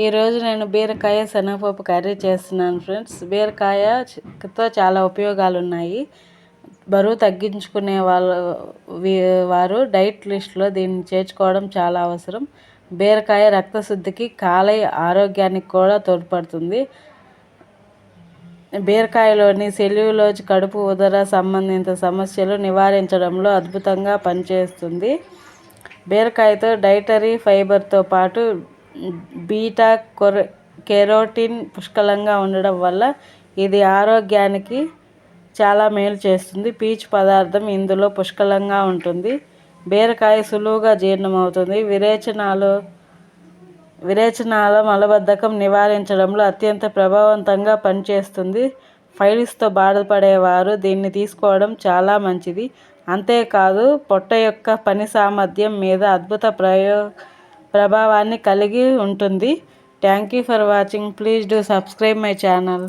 ఈరోజు నేను బీరకాయ శనగపప్పు కర్రీ చేస్తున్నాను ఫ్రెండ్స్. బీరకాయతో చాలా ఉపయోగాలు ఉన్నాయి. బరువు తగ్గించుకునే వారు డైట్ లిస్ట్లో దీన్ని చేర్చుకోవడం చాలా అవసరం. బీరకాయ రక్తశుద్ధికి, కాలేయ ఆరోగ్యానికి కూడా తోడ్పడుతుంది. బీరకాయలోని సెల్యులోజ్ కడుపు, ఉదర సంబంధిత సమస్యలు నివారించడంలో అద్భుతంగా పనిచేస్తుంది. బీరకాయతో డైటరీ ఫైబర్తో పాటు బీటా కెరోటిన్ పుష్కలంగా ఉండడం వల్ల ఇది ఆరోగ్యానికి చాలా మేలు చేస్తుంది. పీచు పదార్థం ఇందులో పుష్కలంగా ఉంటుంది. బీరకాయ సులువుగా జీర్ణమవుతుంది. విరేచనాల, మలబద్ధకం నివారించడంలో అత్యంత ప్రభావవంతంగా పనిచేస్తుంది. ఫైల్స్తో బాధపడేవారు దీన్ని తీసుకోవడం చాలా మంచిది. అంతేకాదు పొట్ట యొక్క పని సామర్థ్యం మీద అద్భుత ప్రభావాన్ని కలిగి ఉంటుంది. Thank you for watching. Please do subscribe my channel.